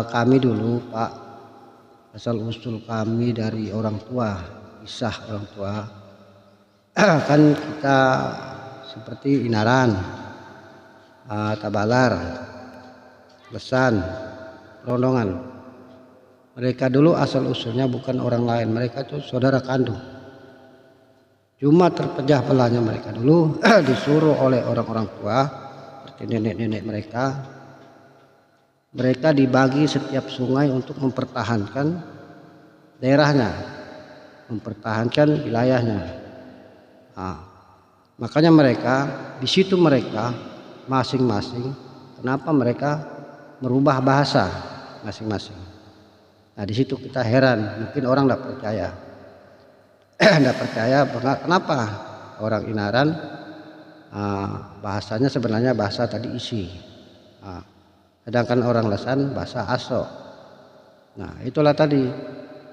Kami dulu Pak, asal usul kami dari orang tua, kisah orang tua. Kan kita seperti Inaran, Tabalar, Lesan, Rondongan. Mereka dulu asal usulnya bukan orang lain, mereka itu saudara kandung. Cuma terpecah belahnya mereka dulu disuruh oleh orang-orang tua, seperti nenek-nenek mereka. Mereka dibagi setiap sungai untuk mempertahankan daerahnya, mempertahankan wilayahnya. Nah, makanya mereka di situ mereka masing-masing, kenapa mereka merubah bahasa masing-masing. Nah di situ kita heran, mungkin orang tidak percaya, tidak percaya kenapa orang Inaran bahasanya sebenarnya bahasa tadi isi, sedangkan orang Lesan bahasa Aso. Nah itulah tadi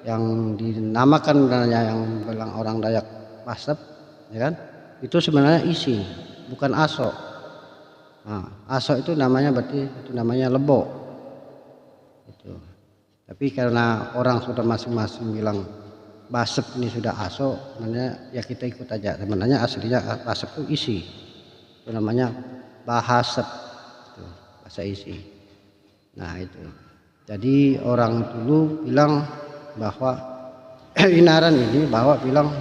yang dinamakan yang bilang orang Dayak Pasep, ya kan? Itu sebenarnya isi, bukan Aso. Nah, Aso itu namanya berarti itu namanya Lebo. Itu. Tapi karena orang sudah masing-masing bilang Basep ini sudah Aso, sebenarnya ya kita ikut aja. Sebenarnya aslinya Basep itu isi, itu namanya Bahasep, itu bahasa isi. Nah itu. Jadi orang dulu bilang bahwa Inaran ini bilang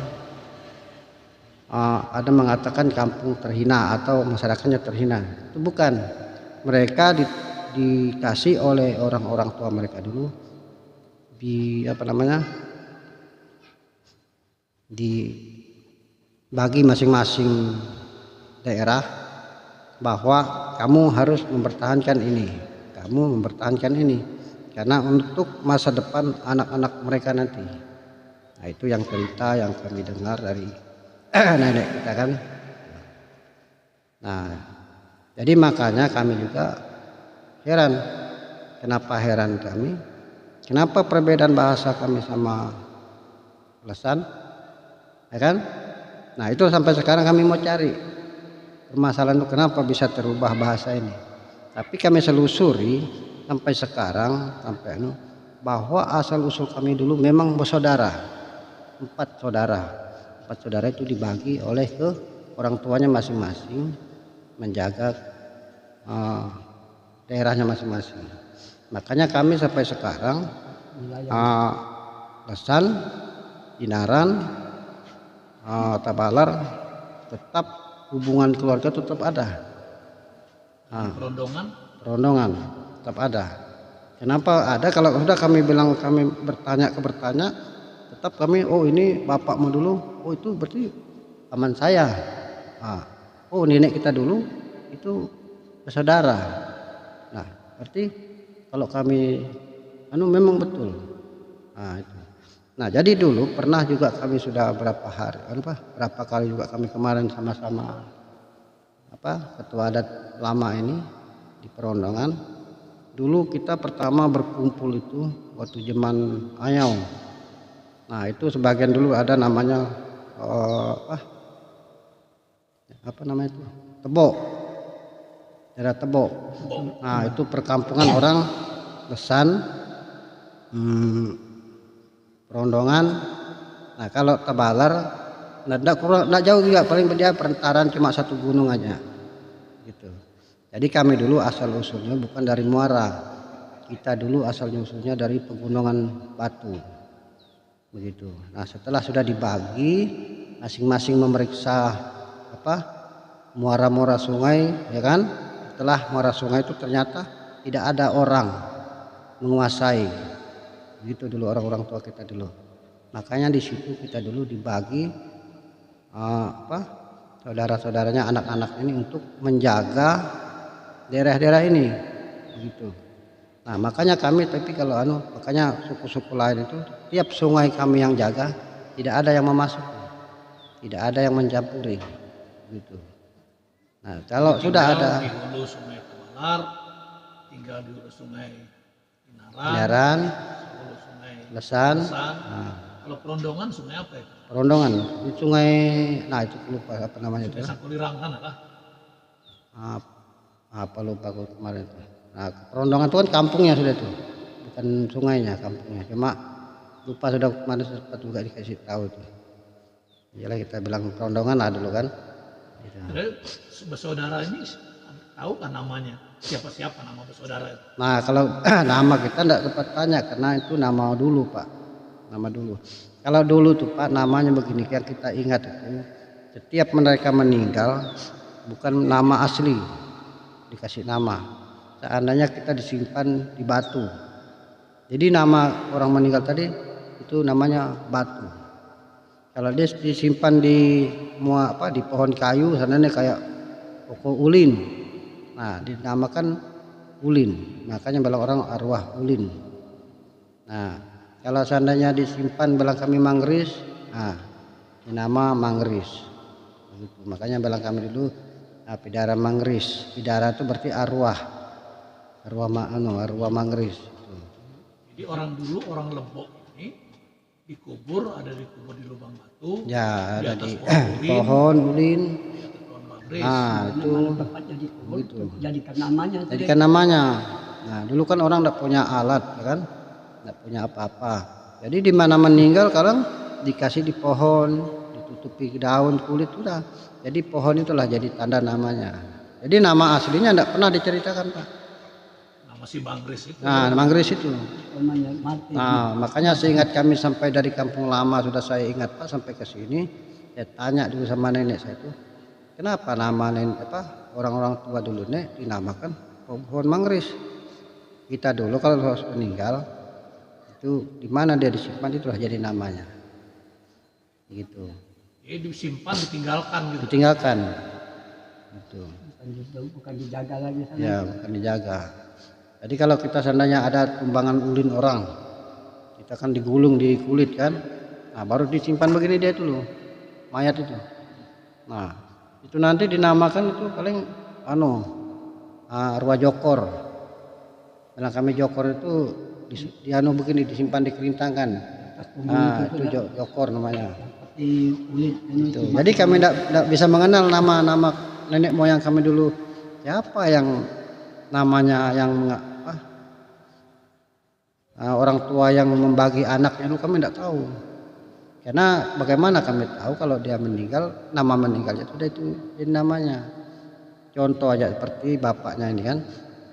ada mengatakan kampung terhina atau masyarakatnya terhina. Itu bukan. Mereka dikasih oleh orang-orang tua mereka dulu dibagi masing-masing daerah bahwa kamu harus mempertahankan ini, kamu mempertahankan ini karena untuk masa depan anak-anak mereka nanti. Nah itu yang cerita yang kami dengar dari nenek kita kan. Nah jadi makanya kami juga heran. Kenapa heran kami? Kenapa perbedaan bahasa kami sama Lesan, ya kan? Nah itu sampai sekarang kami mau cari permasalahan itu kenapa bisa terubah bahasa ini. Tapi kami selusuri sampai sekarang bahwa asal usul kami dulu memang bersaudara, 4 saudara. 4 saudara itu dibagi oleh ke orang tuanya masing-masing menjaga daerahnya masing-masing. Makanya kami sampai sekarang Lesan, Inaran, Tabalar tetap hubungan keluarga tetap ada. Rondongan tetap ada. Kenapa ada? Kalau sudah kami bilang kami bertanya tetap kami ini bapakmu dulu, itu berarti paman saya. Nenek kita dulu itu bersaudara. Nah berarti kalau kami memang betul. Nah jadi dulu pernah juga kami sudah berapa kali juga kami kemarin sama-sama ketua adat lama ini di Perondongan. Dulu kita pertama berkumpul itu waktu zaman Ayau. Nah itu sebagian dulu ada namanya itu Tebo, daerah Tebo. Nah itu perkampungan orang Lesan, Perondongan. Nah kalau Tabalar nggak jauh juga, paling dia perantaran cuma 1 gunung aja gitu. Jadi kami dulu asal usulnya bukan dari Muara, kita dulu asal usulnya dari Pegunungan Batu begitu. Nah setelah sudah dibagi masing-masing memeriksa muara-muara sungai, ya kan? Setelah muara sungai itu ternyata tidak ada orang menguasai, gitu dulu orang-orang tua kita dulu. Makanya di situ kita dulu dibagi saudara-saudaranya, anak-anak ini untuk menjaga daerah-daerah ini, begitu. Nah makanya kami makanya suku-suku lain itu tiap sungai kami yang jaga, tidak ada yang memasuki, tidak ada yang mencampuri, gitu. Nah kalau sudah ada di hulu Sungai Tabalar, tinggal di hulu Sungai Inaran, hulu Sungai Lesan. Kalau Perondongan sungai apa ya? Perondongan di sungai, nah itu lupa apa namanya itu. Sakulirang sana lah. Apa lupa aku kemarin itu. Nah Perondongan itu kan kampungnya sudah tuh. bukan sungainya kampungnya, cuma lupa sudah kemana, sempat juga dikasih tahu tuh. Iyalah kita bilang perondongan lah dulu kan. Gitu. Terus bersaudara ini tahu kan namanya? Siapa nama bersaudara itu? Nah kalau nama kita enggak sempat tanya karena itu nama dulu Pak, nama dulu. Kalau dulu tuh Pak namanya begini yang kita ingat itu, setiap mereka meninggal bukan nama asli dikasih nama, seandainya kita disimpan di batu. Jadi nama orang meninggal tadi itu namanya batu. Kalau dia disimpan di di pohon kayu, seandainya kayak pokok ulin, nah dinamakan ulin, makanya bilang orang arwah ulin. Nah kalau seandainya disimpan bilang kami manggris, nah ini nama manggris begitu. Makanya bilang kami dulu Bidara manggris. Bidara itu berarti arwah manggris. Jadi orang dulu, orang Lebok ini dikubur, ada dikubur di lubang batu, Ya, di ada atas di pohon ulin. di atas pohon manggris. Itu tempatnya dikubur begitu. jadikan namanya. Jadikan namanya. Nah, dulu kan orang enggak punya alat, ya kan? Enggak punya apa-apa. Jadi di mana meninggal sekarang dikasih di pohon, ditutupi daun, kulit udah. Jadi pohon itulah jadi tanda namanya. Jadi nama aslinya enggak pernah diceritakan, Pak. Nama si manggris itu. Nah, manggris itu. Namanya mati. Nah, makanya seingat kami sampai dari kampung lama sudah saya ingat Pak sampai ke sini, saya tanya dulu sama nenek saya itu, kenapa nama nenek orang-orang tua dulu nek dinamakan pohon manggris. Kita dulu kalau harus meninggal itu di mana dia disimpan itulah jadi namanya. Gitu. Jadi disimpan, ditinggalkan gitu. Ditinggalkan. Gitu. Bukan dijaga lagi sana. Ya, bukan dijaga. Jadi kalau kita seandainya ada tumbangan ulin orang, kita kan digulung di kulit kan, nah baru disimpan begini dia dulu, mayat itu. Nah itu nanti dinamakan itu paling arwah jokor. Karena kami jokor itu begini disimpan dikerintangkan. Nah itu jokor namanya. Seperti kulit ini. Jadi kami tidak bisa mengenal nama-nama nenek moyang kami dulu. Siapa yang namanya yang orang tua yang membagi anaknya dulu kami tidak tahu. Karena bagaimana kami tahu kalau dia meninggal, nama meninggalnya sudah itu jadi namanya. Contoh aja seperti bapaknya ini kan.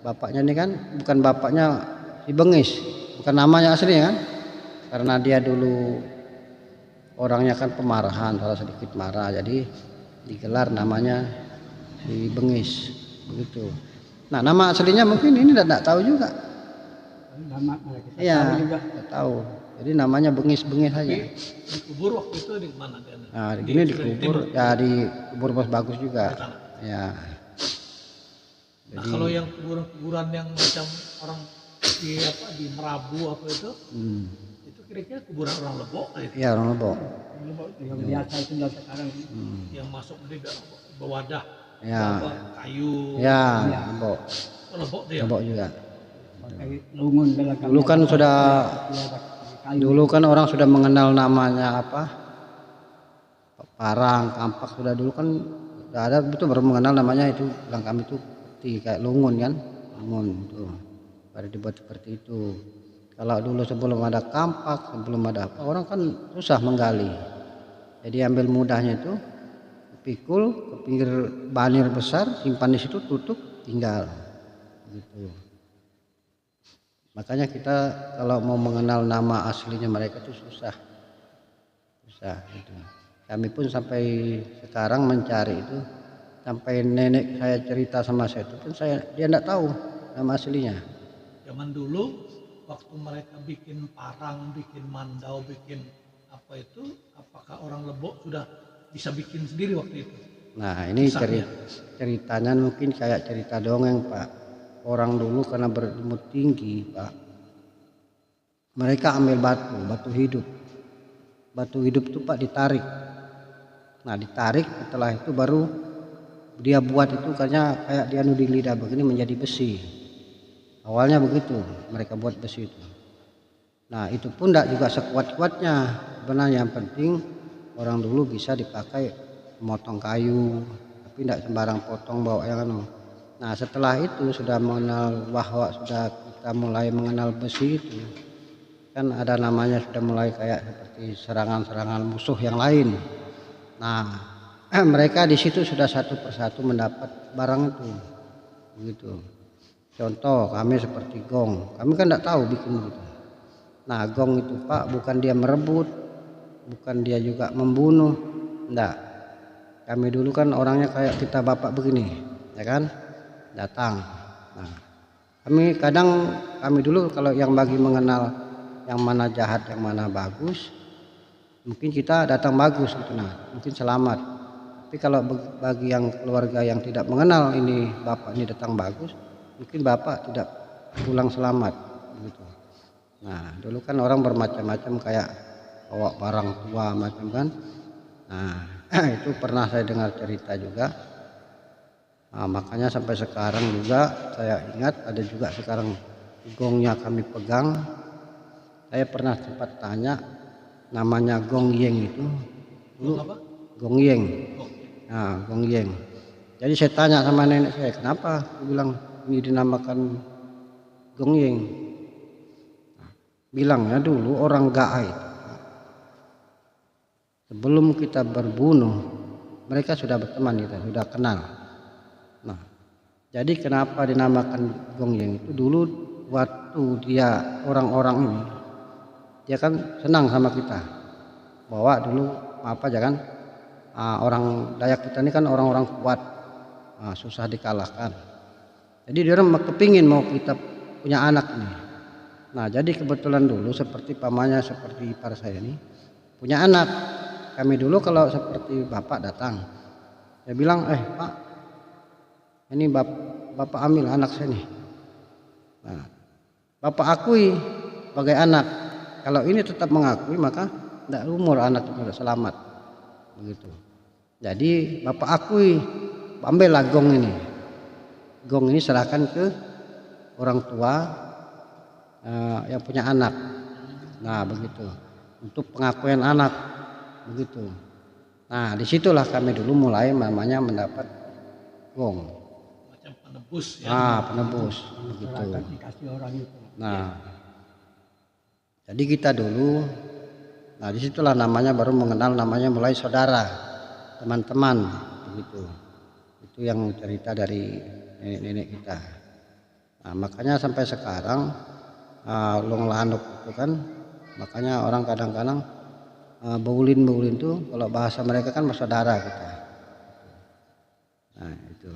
Bapaknya ini kan bukan bapaknya si Bengis, bukan namanya aslinya kan. Karena dia dulu orangnya kan pemarahan, kalau sedikit marah, jadi digelar namanya si Bengis begitu. Nah nama aslinya mungkin ini tidak tahu juga. Nama kita Iya, tahu juga. tidak tahu. Jadi namanya Bengis-Bengis saja. Dikubur waktu itu di mana dia? Nah, di sini dikubur, ya dikubur Bos Bagus juga. Ya. Nah kalau yang kuburan yang macam orang di Merabu apa itu kira-kira kuburan orang Lebok itu. Iya, orang Lebok. Yang biasa itu yang sekarang. Yang masuk di berwadah, Ya. kayu. Ya, Lebok. Lebok dia. Lebok juga. Pakai lungun belakang. Dulu kan orang sudah mengenal namanya parang, kampak sudah dulu kan sudah ada, itu baru mengenal namanya itu bilang kami itu peti kayak lungun kan, lungun itu baru dibuat seperti itu. Kalau dulu sebelum ada kampak, sebelum ada orang kan susah menggali, jadi ambil mudahnya itu pikul ke pinggir banir besar, simpan di situ, tutup, tinggal gitu. Makanya kita kalau mau mengenal nama aslinya mereka itu susah gitu. Kami pun sampai sekarang mencari itu, sampai nenek saya cerita sama saya itu pun dia tidak tahu nama aslinya. Zaman dulu waktu mereka bikin parang, bikin mandau, bikin apa itu, apakah orang Lebok sudah bisa bikin sendiri waktu itu? Nah ini ceritanya mungkin kayak cerita dongeng Pak. Orang dulu karena berilmu tinggi Pak, mereka ambil batu hidup. Batu hidup itu Pak ditarik. Nah ditarik, setelah itu baru dia buat itu kayak dianu di lidah begini menjadi besi. Awalnya begitu mereka buat besi itu. Nah itu pun tidak juga sekuat-kuatnya. Sebenarnya yang penting orang dulu bisa dipakai memotong kayu, tapi tidak sembarang potong bawa yang anu. Nah setelah itu sudah mengenal bahwa sudah kita mulai mengenal besi itu kan ada namanya sudah mulai kayak seperti serangan-serangan musuh yang lain. Nah, mereka di situ sudah satu persatu mendapat barang itu, begitu. Contoh kami seperti gong, kami kan tidak tahu bikin begitu. Nah, gong itu Pak bukan dia merebut, bukan dia juga membunuh, enggak. Kami dulu kan orangnya kayak kita bapak begini, ya kan, datang. Nah, kami dulu kalau yang bagi mengenal yang mana jahat, yang mana bagus, mungkin kita datang bagus gitu, nah mungkin selamat. Tapi kalau bagi yang keluarga yang tidak mengenal ini bapak ini datang bagus, mungkin bapak tidak pulang selamat gitu. Nah dulu kan orang bermacam-macam kayak bawa barang tua macam kan. Nah itu pernah saya dengar cerita juga. Nah, makanya sampai sekarang juga saya ingat ada juga sekarang gongnya kami pegang. Saya pernah sempat tanya namanya gong yeng itu dulu gong yeng. Nah gong yeng. Jadi saya tanya sama nenek saya kenapa, dia bilang ini dinamakan gong yeng. Bilangnya dulu orang Gaai sebelum kita berbunuh mereka sudah berteman, kita sudah kenal. Nah jadi kenapa dinamakan gong yeng itu dulu waktu dia orang-orang ini dia kan senang sama kita, bawa dulu apa aja kan, orang Dayak kita ini kan orang-orang kuat, susah dikalahkan. Jadi dia orang kepingin mau kita punya anak ini. Nah jadi kebetulan dulu seperti pamannya seperti ipar saya ini punya anak. Kami dulu kalau seperti bapak datang, saya bilang Pak ini bapak ambil anak saya nih. Nah, bapak akui sebagai anak. Kalau ini tetap mengakui maka tidak umur anak itu tidak selamat, begitu. Jadi bapak akui, ambillah gong ini. Gong ini serahkan ke orang tua yang punya anak. Nah begitu. Untuk pengakuan anak, begitu. Nah disitulah kami dulu mulai namanya mendapat gong. Macam penebus ya. Penebus, begitu. Dikasih orang itu. Nah. Jadi kita dulu, nah disitulah namanya baru mengenal namanya mulai saudara, teman-teman, begitu. Itu yang cerita dari nenek-nenek kita. Nah makanya sampai sekarang Long Lanuk itu kan, makanya orang kadang-kadang Baulin itu kalau bahasa mereka kan saudara kita. Nah itu.